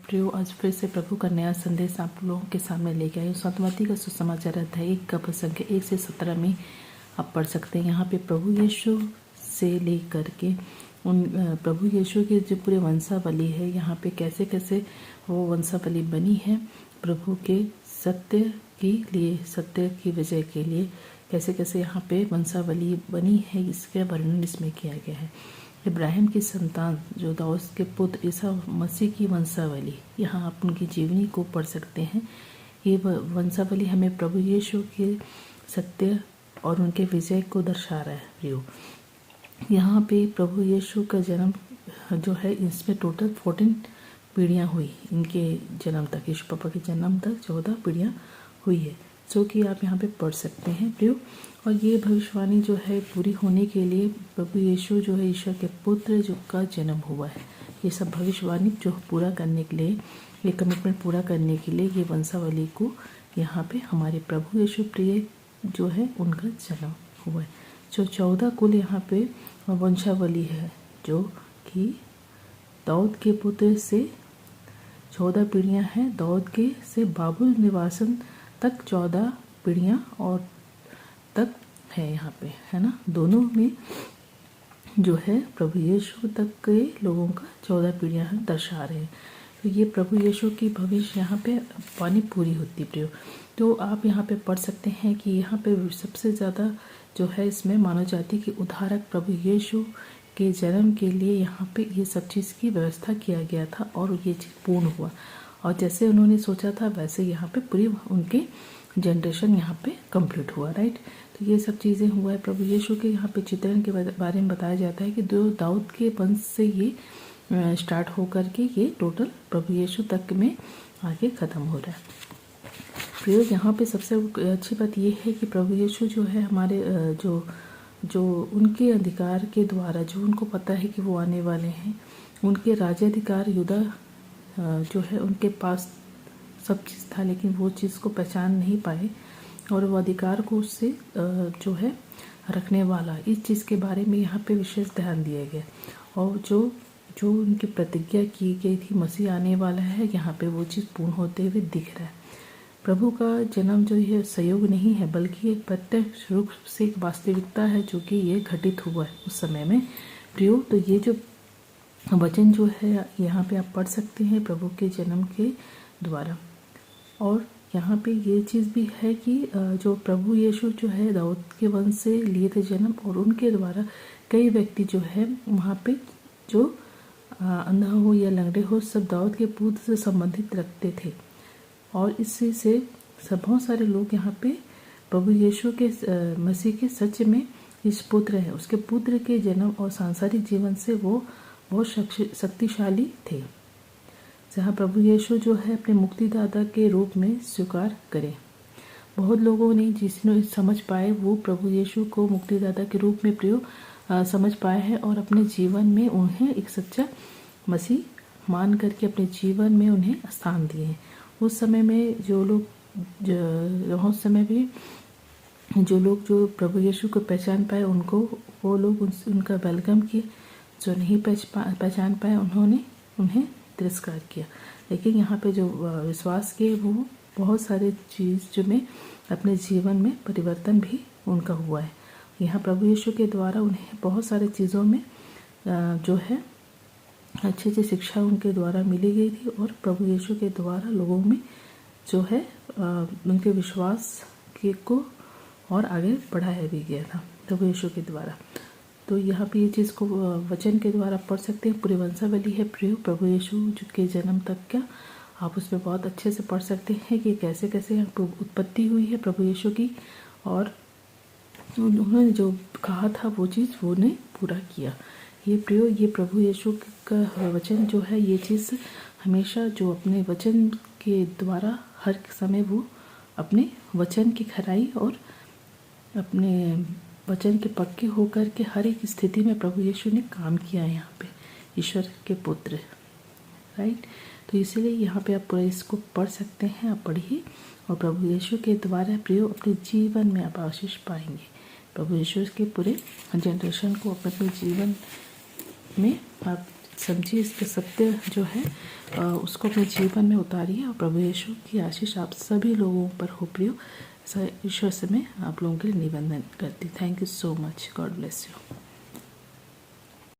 प्रियो, आज फिर से प्रभु का नया संदेश आप लोगों के सामने लेके आई हूँ। सतमती का सुसमाचार अध्याय 1 का प्रसंग 1 से 17 में आप पढ़ सकते हैं। यहाँ पे प्रभु यीशु से लेकर के उन प्रभु यीशु के जो पूरे वंशावली है, यहाँ पे कैसे कैसे वो वंशावली बनी है प्रभु के सत्य के लिए, सत्य की विजय के लिए कैसे कैसे यहाँ पे वंशावली बनी है, इसका वर्णन इसमें किया गया है। इब्राहिम की संतान जो दाऊद के पुत्र ईसा मसीह की वंशावली, यहाँ आप उनकी जीवनी को पढ़ सकते हैं। ये वंशावली हमें प्रभु यीशु के सत्य और उनके विजय को दर्शा रहा है। प्रियो, यहाँ पे प्रभु यीशु का जन्म जो है, इसमें टोटल 14 पीढ़ियाँ हुई। इनके जन्म तक, यीशु पापा के जन्म तक 14 पीढ़ियाँ हुई है, जो कि आप यहाँ पे पढ़ सकते हैं प्रियो। और ये भविष्यवाणी जो है पूरी होने के लिए प्रभु यीशु जो है ईश्वर के पुत्र जो का जन्म हुआ है। ये सब भविष्यवाणी जो पूरा करने के लिए, ये कमिटमेंट पूरा करने के लिए ये वंशावली को यहाँ पे हमारे प्रभु यीशु प्रिय जो है उनका जन्म हुआ है। जो 14 कुल यहाँ पे वंशावली है, जो कि दाऊद के पुत्र से 14 पीढ़ियाँ हैं। दाऊद के से बाबुल निवासन तक 14 पीढ़ियाँ और तक है यहाँ पे, है ना। दोनों में जो है प्रभु यीशु तक के लोगों का 14 पीढ़ियाँ दर्शा रहे हैं। तो ये प्रभु यीशु की भविष्य यहाँ पे वाणी पूरी होती प्रियो। तो आप यहाँ पे पढ़ सकते हैं कि यहाँ पे सबसे ज़्यादा जो है इसमें मानव जाति के उद्धारक प्रभु यीशु के जन्म के लिए यहाँ पे ये सब चीज़ की व्यवस्था किया गया था और ये चीज़ पूर्ण हुआ। और जैसे उन्होंने सोचा था वैसे यहाँ पे पूरी उनके जनरेशन यहाँ पे कंप्लीट हुआ, राइट। तो ये सब चीज़ें हुआ है। प्रभु यीशु के यहाँ पे चित्रण के बारे में बताया जाता है कि जो दाऊद के वंश से ये स्टार्ट होकर के ये टोटल प्रभु यीशु तक में आगे ख़त्म हो रहा है। फिर यहाँ पे सबसे अच्छी बात ये है कि प्रभु यीशु जो है हमारे जो उनके अधिकार के द्वारा, जो उनको पता है कि वो आने वाले हैं, उनके राज्याधिकार युदा जो है उनके पास सब चीज़ था, लेकिन वो चीज़ को पहचान नहीं पाए और वो अधिकार को उससे जो है रखने वाला, इस चीज़ के बारे में यहाँ पे विशेष ध्यान दिया गया। और जो उनकी प्रतिज्ञा की गई थी मसीह आने वाला है, यहाँ पे वो चीज़ पूर्ण होते हुए दिख रहा है। प्रभु का जन्म जो है संयोग नहीं है, बल्कि एक प्रत्यक्ष रूप से एक वास्तविकता है जो कि ये घटित हुआ है उस समय में प्रियो। तो ये जो वचन जो है यहाँ पे आप पढ़ सकते हैं प्रभु के जन्म के द्वारा। और यहाँ पे ये चीज़ भी है कि जो प्रभु यीशु जो है दाऊद के वंश से लिए थे जन्म, और उनके द्वारा कई व्यक्ति जो है वहाँ पे जो अंधा हो या लंगड़े हो, सब दाऊद के पुत्र से संबंधित रखते थे। और इससे से सब बहुत सारे लोग यहाँ पे प्रभु यीशु के मसीह के सच में इस पुत्र है, उसके पुत्र के जन्म और सांसारिक जीवन से वो बहुत शक्तिशाली थे, जहाँ प्रभु यीशु जो है अपने मुक्तिदाता के रूप में स्वीकार करें। बहुत लोगों ने जिसने समझ पाए वो प्रभु यीशु को मुक्तिदाता के रूप में प्रयोग समझ पाए हैं और अपने जीवन में उन्हें एक सच्चा मसीह मान करके अपने जीवन में उन्हें स्थान दिए हैं। उस समय में जो लोग प्रभु यीशु को पहचान पाए, उनको वो लोग उनका वेलकम किए। जो नहीं पहचान पाए उन्होंने उन्हें तिरस्कार किया। लेकिन यहाँ पे जो विश्वास किए वो बहुत सारे चीज़ जो में अपने जीवन में परिवर्तन भी उनका हुआ है। यहाँ प्रभु यीशु के द्वारा उन्हें बहुत सारे चीज़ों में जो है अच्छी अच्छी शिक्षा उनके द्वारा मिली गई थी, और प्रभु यीशु के द्वारा लोगों में जो है उनके विश्वास के को और आगे बढ़ाया भी गया था प्रभु यीशु के द्वारा। तो यहाँ पे ये चीज़ को वचन के द्वारा पढ़ सकते हैं। पूरी वंशावली है प्रभु यीशु के जन्म तक का, आप उसमें बहुत अच्छे से पढ़ सकते हैं कि कैसे कैसे उत्पत्ति हुई है प्रभु यीशु की, और उन्होंने जो कहा था वो चीज़ वो ने पूरा किया। ये प्रभु यीशु का वचन जो है, ये चीज़ हमेशा जो अपने वचन के द्वारा हर समय वो अपने वचन की खराई और अपने वचन के पक्के होकर के हर एक स्थिति में प्रभु यीशु ने काम किया है यहाँ पे, ईश्वर के पुत्र, राइट। तो इसीलिए यहाँ पे आप पूरा इसको पढ़ सकते हैं, आप पढ़िए और प्रभु यीशु के द्वारा प्रयोग अपने जीवन में आप आशीष पाएंगे। प्रभु यीशु के पूरे जनरेशन को अपने जीवन में आप समझिए, इसके सत्य जो है उसको अपने जीवन में उतारिए और प्रभु यीशु की आशीष आप सभी लोगों पर हो प्रियो। ईश्वर से मैं आप लोगों के लिए निवेदन करती। Thank you so much. God bless you.